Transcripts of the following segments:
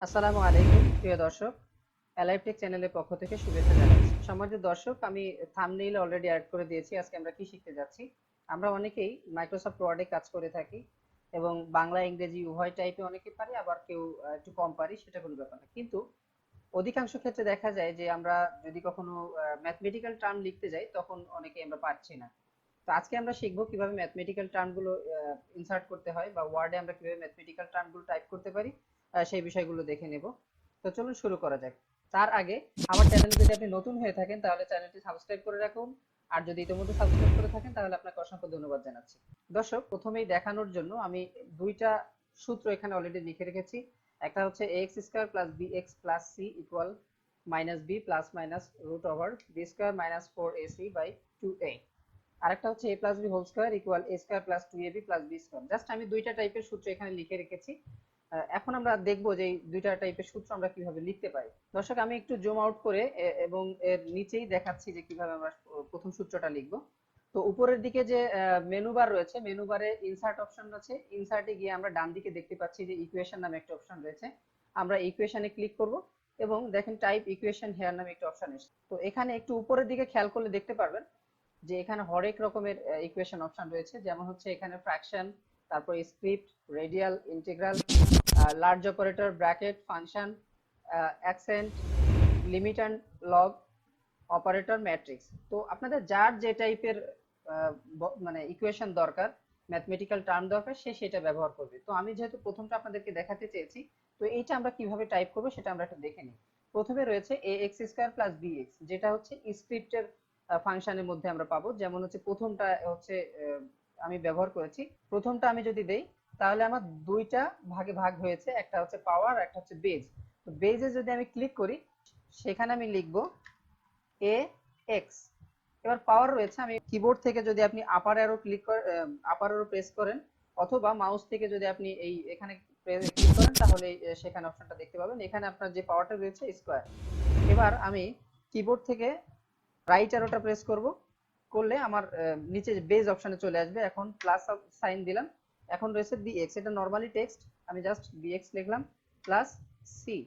আসসালামু আলাইকুম প্রিয় দর্শক, অ্যালাইভ টেক চ্যানেলের পক্ষ থেকে শুভেচ্ছা জানাচ্ছি। সম্মানিত দর্শক, আমি থাম্বনেইল অলরেডি অ্যাড করে দিয়েছি। আজকে আমরা কি শিখতে যাচ্ছি? আমরা অনেকেই মাইক্রোসফট ওয়ার্ডে কাজ করে থাকি এবং বাংলা ইংরেজি উভয় টাইপে অনেকে পারি, আবার কেউ একটু কম পারি, সেটা কোনো ব্যাপার না। কিন্তু অধিকাংশ ক্ষেত্রে দেখা যায় যে আমরা যদি কখনো ম্যাথমেটিক্যাল টার্ম লিখতে যাই তখন অনেকে আমরা পারছি না। তো আজকে আমরা শিখবো কিভাবে ম্যাথমেটিক্যাল টার্মগুলো ইনসার্ট করতে হয় বা ওয়ার্ডে আমরা কিভাবে ম্যাথমেটিক্যাল টার্মগুলো টাইপ করতে পারি, সেই বিষয়গুলো দেখে নেব। তো চলুন শুরু করা যাক। তার আগে আমার চ্যানেলে যদি আপনি নতুন হয়ে থাকেন তাহলে চ্যানেলটি সাবস্ক্রাইব করে রাখুন, আর যদি ইতিমধ্যে সাবস্ক্রাইব করে থাকেন তাহলে আপনাকে অসংখ্য ধন্যবাদ জানাচ্ছি। দর্শক, প্রথমেই দেখানোর জন্য আমি দুইটা সূত্র এখানে অলরেডি লিখে রেখেছি। একটা হচ্ছে ax square plus bx plus c equal minus b plus minus root over b square minus 4ac by 2a। আরেকটা হচ্ছে a plus B whole square equal a square plus 2ab plus b square. Just আমি দুইটা টাইপের সূত্র এখানে লিখে রেখেছি। এখন আমরা দেখব যে এই দুইটা টাইপের সূত্র আমরা কিভাবে লিখতে পারি। দর্শক, আমি একটু জুম আউট করে এবং এর নিচেই দেখাচ্ছি যে কিভাবে আমরা প্রথম সূত্রটা লিখব। তো উপরের দিকে যে মেনু বার রয়েছে, মেনু বারে ইনসার্ট অপশন আছে। ইনসার্টে গিয়ে আমরা ডান দিকে দেখতে পাচ্ছি যে ইকুয়েশন নামে একটা অপশন রয়েছে। আমরা ইকুয়েশনে ক্লিক করব এবং দেখেন টাইপ ইকুয়েশন হেয়ার নামে একটা অপশন এসেছে। তো এখানে একটু উপরের দিকে খেয়াল করলে দেখতে পারবেন যে এখানে হরেক রকমের ইকুয়েশন অপশন রয়েছে। যেমন হচ্ছে এখানে ফ্র্যাকশন, তারপর script, radial, integral, large operator, bracket, function, accent, limit and log, operator, matrix. তো আপনাদের যার যে টাইপের মানে ইকুয়েশন দরকার, ম্যাথমেটিক্যাল টার্ম দরকার, সে সেটা ব্যবহার করবে। তো আমি যেহেতু প্রথমটা আপনাদেরকে দেখাতে চেয়েছি, তো এইটা আমরা কিভাবে টাইপ করবো সেটা আমরা একটু দেখে নিই। প্রথমে রয়েছে A X square plus B X, যেটা হচ্ছে স্ক্রিপ্টের ফাংশনের মধ্যে আমরা পাবো। যেমন হচ্ছে প্রথমটা হচ্ছে আমি ব্যবহার করেছি। প্রথমটা আমি যদি দেই তাহলে আমার দুইটা ভাগে ভাগ হয়েছে, একটা হচ্ছে পাওয়ার, একটা হচ্ছে বেজ। তো বেজে যদি আমি ক্লিক করি সেখানে আমি লিখবো এ এক্স। এবার পাওয়ার রয়েছে, আমি কিবোর্ড থেকে যদি আপনি আপার অ্যারো ক্লিক করে আপার অ্যারো প্রেস করেন, অথবা মাউস থেকে যদি আপনি এই এখানে ক্লিক করেন তাহলে সেখানে অপশনটা দেখতে পাবেন। এখানে আপনার যে পাওয়ারটা রয়েছে স্কোয়ার। এবার আমি কিবোর্ড থেকে রাইট অ্যারোটা প্রেস করব, করলে আমার নিচে বেজ অপশনে চলে আসবে। এখন প্লাস সাইন দিলাম, এখন রয়েছে বিএক্স। এটা নরমালি টেক্সট, আমি জাস্ট বিএক্স লিখলাম প্লাস সি।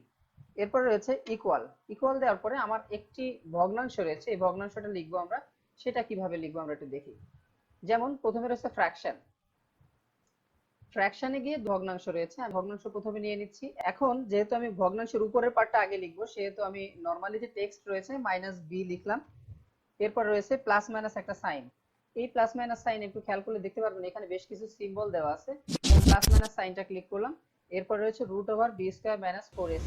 এরপর রয়েছে ইকুয়াল। ইকুয়াল দেওয়ার পরে আমার একটি ভগ্নাংশ রয়েছে, এই ভগ্নাংশটা লিখবো আমরা। সেটা কিভাবে লিখবো আমরা একটু দেখি। যেমন প্রথমে রয়েছে ফ্র্যাকশন। ফ্র্যাকশনে গিয়ে ভগ্নাংশ রয়েছে, আমি ভগ্নাংশ প্রথমে নিয়ে নিচ্ছি। এখন যেহেতু আমি ভগ্নাংশের উপরের পার্টটা আগে লিখবো, সেহেতু আমি নরমালি যে টেক্সট রয়েছে মাইনাস বি লিখলাম। এরপর রয়েছে প্লাস মাইনাস একটা সাইন। এই প্লাস মাইনাস সাইন একটু খেয়াল করলে দেখতে পারবেন এখানে বেশ কিছু সিম্বল দেওয়া আছে। প্লাস মাইনাস সাইনটা ক্লিক করলাম। এরপর রয়েছে root over B square minus 4ac।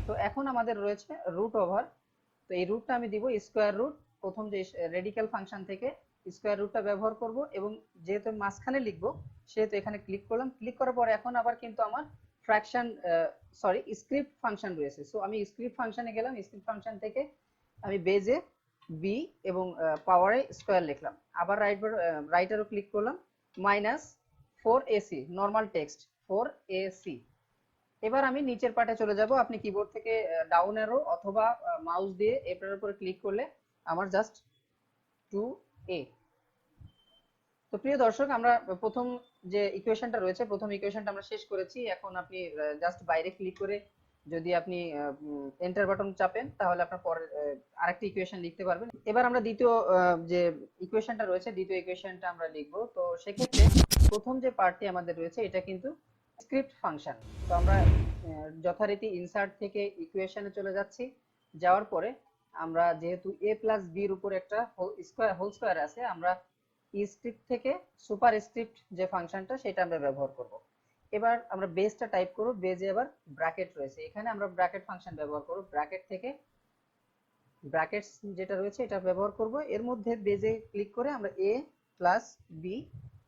তো এখন আমাদের রয়েছে রুট ওভার। তো এই রুটটা আমি দিব স্কয়ার রুট, প্রথম যে রেডিক্যাল ফাংশন থেকে স্কয়ার রুটটা ব্যবহার করব, এবং যেহেতু মাঝখানে লিখবো সেহেতু এখানে ক্লিক করলাম। ক্লিক করার পর এখন আবার কিন্তু আমার ফ্র্যাকশন স্ক্রিপ্ট ফাংশন রয়েছে। সো আমি স্ক্রিপ্ট ফাংশনে গেলাম, স্ক্রিপ্ট ফাংশন থেকে আমি বেজে বি এবং পাওয়ারে স্কয়ার লিখলাম। আবার রাইট অ্যারো ক্লিক করলাম, minus 4ac normal text 4ac। এবার আমি নিচের পার্টে চলে যাব। আপনি কিবোর্ড থেকে ডাউন অ্যারো অথবা মাউস দিয়ে এটার উপরে ক্লিক করলে আমার জাস্ট 2a। তো প্রিয় দর্শক, আমরা প্রথম যে ইকুয়েশনটা রয়েছে, প্রথম ইকুয়েশনটা আমরা শেষ করেছি। এখন আপনি জাস্ট বাইরে ক্লিক করে যদি আপনি এন্টার বাটন চাপেন তাহলে আপনার পরে আরেকটি ইকুয়েশন লিখতে পারবেন। এবার আমরা দ্বিতীয় যে ইকুয়েশনটা রয়েছে, দ্বিতীয় ইকুয়েশনটা আমরা লিখব। তো সেক্ষেত্রে প্রথম যে পার্টটি আমাদের রয়েছে এটা কিন্তু স্ক্রিপ্ট ফাংশন। তো আমরা যথারীতি ইনসার্ট থেকে ইকুয়েশনে চলে যাচ্ছি। যাওয়ার পরে আমরা যেহেতু a প্লাস b এর উপর একটা হোল স্কয়ার আছে, আমরা স্ক্রিপ্ট থেকে সুপার স্ক্রিপ্ট যে ফাংশনটা সেটা আমরা ব্যবহার করব। এবার আমরা বেসটা টাইপ করব, বেজে আবার ব্র্যাকেট রয়েছে, এখানে আমরা ব্র্যাকেট ফাংশন ব্যবহার করব। ব্র্যাকেট থেকে ব্র্যাকেটস যেটা রয়েছে এটা ব্যবহার করব। এর মধ্যে বেজে ক্লিক করে আমরা a প্লাস b।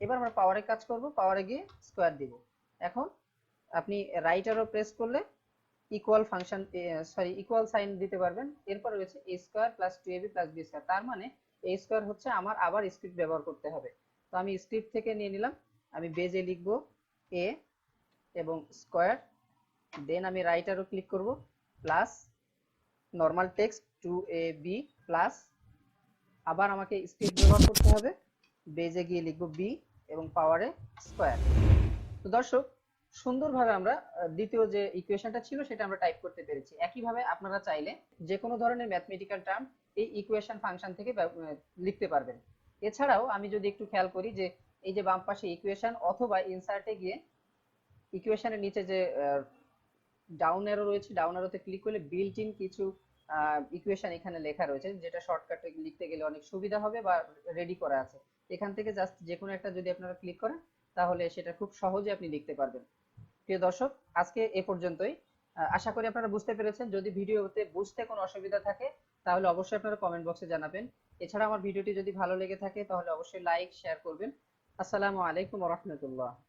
এবার আমরা পাওয়ারে কাজ করব, পাওয়ারে গিয়ে স্কয়ার দিব। এখন আপনি রাইট অ্যারো প্রেস করলে ইকুয়াল ফাংশন ইকুয়াল সাইন দিতে পারবেন। এরপর রয়েছে a square plus 2ab plus b square. তার মানে a স্কয়ার হচ্ছে আমার আবার স্ক্রিপ্ট ব্যবহার করতে হবে। তো আমি স্ক্রিপ্ট থেকে নিয়ে নিলাম, আমি বেজে লিখব a এবং স্কয়ার, দেন আমি রাইট অ্যারো ক্লিক করব, plus normal text 2ab plus, আবার আমাকে স্ক্রিপ্ট ব্যবহার করতে হবে, বেজে গিয়ে লিখব b এবং পাওয়ারে স্কয়ার। তো দর্শক, সুন্দরভাবে আমরা দ্বিতীয় যে ইকুয়েশনটা ছিল সেটা আমরা টাইপ করতে পেরেছি। একইভাবে আপনারা চাইলে যে কোনো ধরনের ম্যাথমেটিক্যাল টার্ম এই ইকুয়েশন ফাংশন থেকে লিখতে পারবেন। এছাড়াও আমি যদি একটু খেয়াল করি যে এই যে বাম পাশে ইকুয়েশন অথবা ইনসার্টে গিয়ে ইকুয়েশনের নিচে যে ডাউন অ্যারো রয়েছে, ডাউন অ্যারোতে ক্লিক করলে বিল্ট ইন কিছু ইকুয়েশন এখানে লেখা রয়েছে, যেটা শর্টকাটে লিখতে গেলে অনেক সুবিধা হবে বা রেডি করা আছে। এখান থেকে জাস্ট যে কোনো একটা যদি আপনারা ক্লিক করেন তাহলে সেটা খুব সহজে আপনি লিখতে পারবেন। প্রিয় দর্শক, আজকে এ পর্যন্তই। আশা করি আপনারা বুঝতে পেরেছেন। যদি ভিডিওতে বুঝতে কোনো অসুবিধা থাকে তাহলে অবশ্যই আপনারা কমেন্ট বক্সে জানাবেন। এছাড়া আমার ভিডিওটি যদি ভালো লেগে থাকে তাহলে অবশ্যই লাইক শেয়ার করবেন। আসসালামু আলাইকুম ওয়া রাহমাতুল্লাহ।